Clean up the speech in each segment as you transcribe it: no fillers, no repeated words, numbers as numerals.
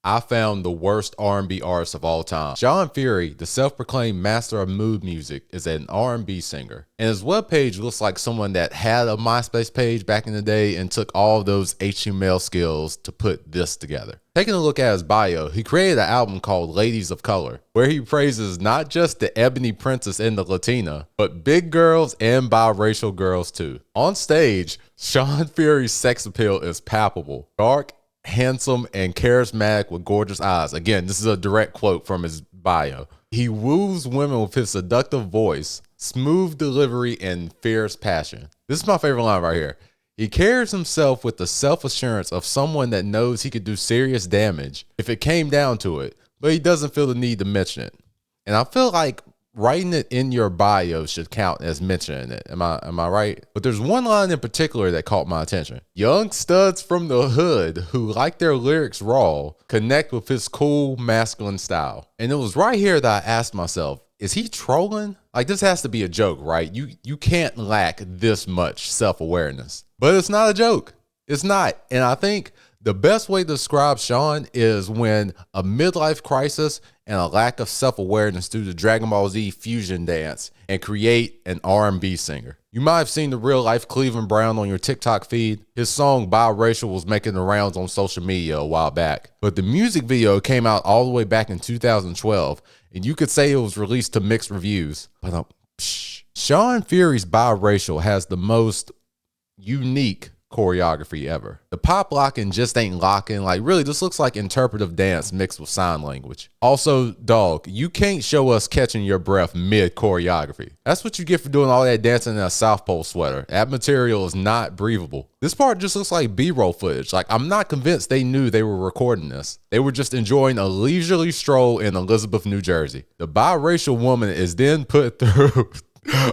I found the worst R&B artist of all time. Sean Fury, the self-proclaimed master of mood music, is an R&B singer. And his webpage looks like someone that had a MySpace page back in the day and took all of those HTML skills to put this together. Taking a look at his bio, he created an album called Ladies of Color, where he praises not just the ebony princess and the Latina, but big girls and biracial girls too. On stage, Sean Fury's sex appeal is palpable. Dark, handsome, and charismatic with gorgeous eyes. Again, this is a direct quote from his bio. He woos women with his seductive voice, smooth delivery, and fierce passion. This is my favorite line right here. He carries himself with the self-assurance of someone that knows he could do serious damage if it came down to it, but he doesn't feel the need to mention it. And I feel like writing it in your bio should count as mentioning it. Am I right? But there's one line in particular that caught my attention. Young studs from the hood who like their lyrics raw connect with his cool masculine style. And it was right here that I asked myself, is he trolling? Like, this has to be a joke, right? You can't lack this much self-awareness. But it's not a joke. It's not. And I think the best way to describe Sean is when a midlife crisis and a lack of self-awareness due to Dragon Ball Z fusion dance and create an R&B singer. You might have seen the real-life Cleveland Brown on your TikTok feed. His song Biracial was making the rounds on social media a while back. But the music video came out all the way back in 2012, and you could say it was released to mixed reviews. But Sean Fury's Biracial has the most unique choreography ever. The pop locking just ain't locking. Like, really, this looks like interpretive dance mixed with sign language. Also, dog, you can't show us catching your breath mid choreography. That's what you get for doing all that dancing in a South Pole sweater. That material is not breathable. This part just looks like B-roll footage. Like, I'm not convinced they knew they were recording this. They were just enjoying a leisurely stroll in Elizabeth, New Jersey. The biracial woman is then put through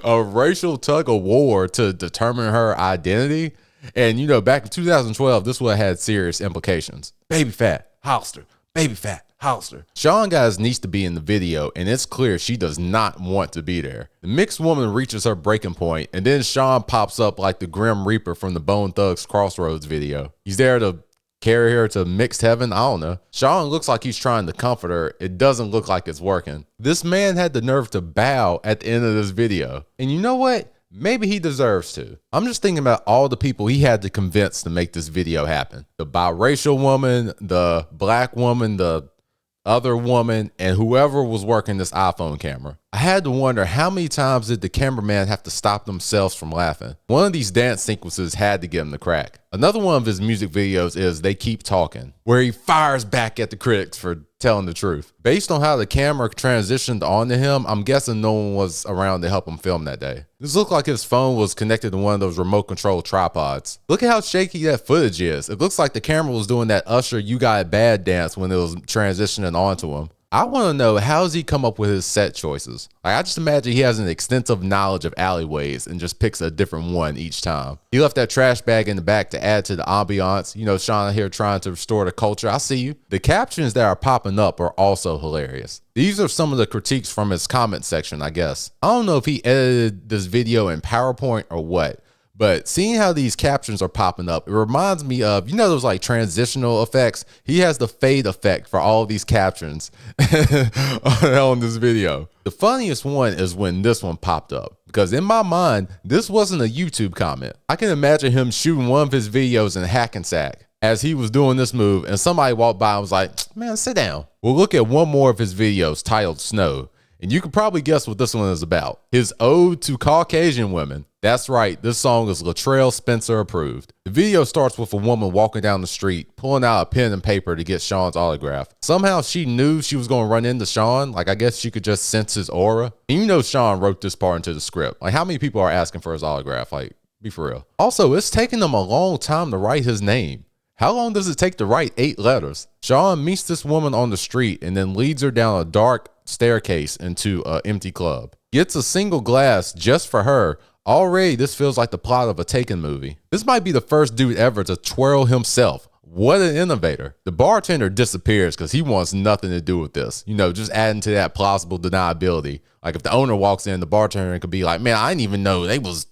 a racial tug of war to determine her identity. And, you know, back in 2012, this would have had serious implications. Baby fat, Hollister. Baby fat, Hollister. Sean got his niece to be in the video, and it's clear she does not want to be there. The mixed woman reaches her breaking point, and then Sean pops up like the Grim Reaper from the Bone Thugs Crossroads video. He's there to carry her to mixed heaven. I don't know. Sean looks like he's trying to comfort her. It doesn't look like it's working. This man had the nerve to bow at the end of this video. And you know what? Maybe he deserves to. I'm just thinking about all the people he had to convince to make this video happen. The biracial woman, the black woman, the other woman, and whoever was working this iPhone camera. I had to wonder, how many times did the cameraman have to stop themselves from laughing? One of these dance sequences had to get him to crack. Another one of his music videos is They Keep Talking, where he fires back at the critics for telling the truth. Based on how the camera transitioned onto him, I'm guessing no one was around to help him film that day. This looked like his phone was connected to one of those remote control tripods. Look at how shaky that footage is. It looks like the camera was doing that Usher You Got It Bad dance when it was transitioning onto him. I want to know, how does he come up with his set choices? Like, I just imagine he has an extensive knowledge of alleyways and just picks a different one each time. He left that trash bag in the back to add to the ambiance. You know, Sean here trying to restore the culture. I see you. The captions that are popping up are also hilarious. These are some of the critiques from his comment section, I guess. I don't know if he edited this video in PowerPoint or what, but seeing how these captions are popping up, it reminds me of, you know, those like transitional effects. He has the fade effect for all of these captions on this video. The funniest one is when this one popped up, because in my mind, this wasn't a YouTube comment. I can imagine him shooting one of his videos in Hackensack as he was doing this move, and somebody walked by and was like, man, sit down. We'll look at one more of his videos titled Snow, and you can probably guess what this one is about. His ode to Caucasian women. That's right, this song is Latrell Spencer approved. The video starts with a woman walking down the street, pulling out a pen and paper to get Sean's autograph. Somehow she knew she was going to run into Sean. Like, I guess she could just sense his aura. And you know Sean wrote this part into the script. Like, how many people are asking for his autograph? Like, be for real. Also, it's taking them a long time to write his name. How long does it take to write 8 letters? Sean meets this woman on the street and then leads her down a dark staircase into an empty club. Gets a single glass just for her. Already, this feels like the plot of a Taken movie. This might be the first dude ever to twirl himself. What an innovator. The bartender disappears because he wants nothing to do with this. You know, just adding to that plausible deniability. Like, if the owner walks in, the bartender could be like, man, I didn't even know they was...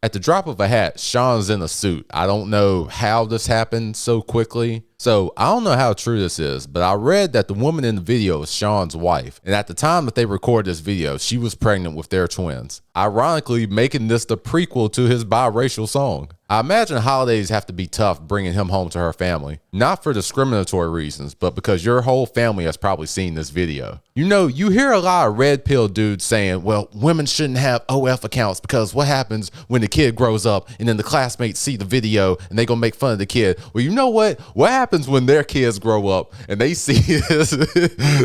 At the drop of a hat, Sean's in a suit. I don't know how this happened so quickly. So I don't know how true this is, but I read that the woman in the video is Sean's wife. And at the time that they recorded this video, she was pregnant with their twins. Ironically, making this the prequel to his biracial song. I imagine holidays have to be tough bringing him home to her family. Not for discriminatory reasons, but because your whole family has probably seen this video. You know, you hear a lot of red pill dudes saying, well, women shouldn't have OF accounts because what happens when the kid grows up and then the classmates see the video and they gonna make fun of the kid? Well, you know what? What happens when their kids grow up and they see this,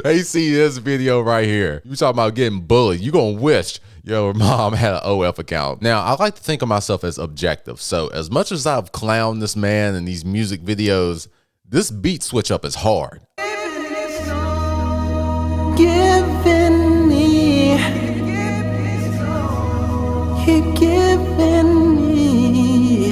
they see this video right here? You talking about getting bullied. You gonna wish your mom had an OF account. Now, I like to think of myself as objective. So as much as I've clowned this man in these music videos, this beat switch up is hard. Giving me, he giving me.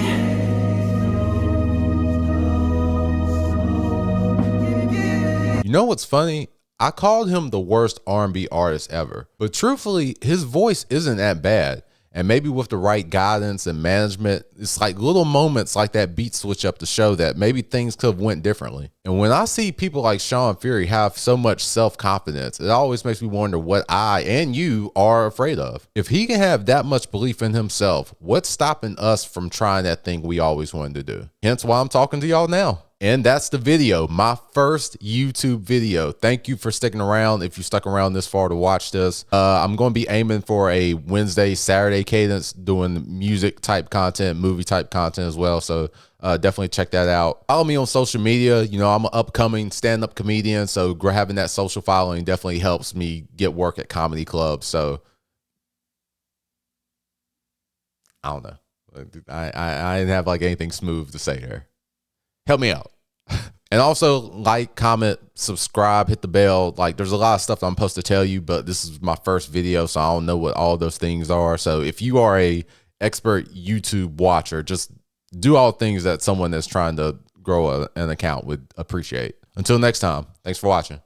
You know what's funny? I called him the worst R&B artist ever, but truthfully, his voice isn't that bad. And maybe with the right guidance and management, it's like little moments like that beat switch up to show that maybe things could have went differently. And when I see people like Sean Fury have so much self-confidence, it always makes me wonder what I and you are afraid of. If he can have that much belief in himself, what's stopping us from trying that thing we always wanted to do? Hence why I'm talking to y'all now. And that's the video, my first YouTube video. Thank you for sticking around. If you stuck around this far to watch this, I'm going to be aiming for a Wednesday, Saturday cadence, doing music type content, movie type content as well. So definitely check that out. Follow me on social media. You know, I'm an upcoming stand-up comedian, so having that social following definitely helps me get work at comedy clubs. So I don't know. I didn't have like anything smooth to say there. Help me out. And also like, comment, subscribe, hit the bell. Like there's a lot of stuff I'm supposed to tell you, but this is my first video, so I don't know what all those things are. So if you are a expert YouTube watcher, just do all things that someone that's trying to grow an account would appreciate. Until next time, thanks for watching.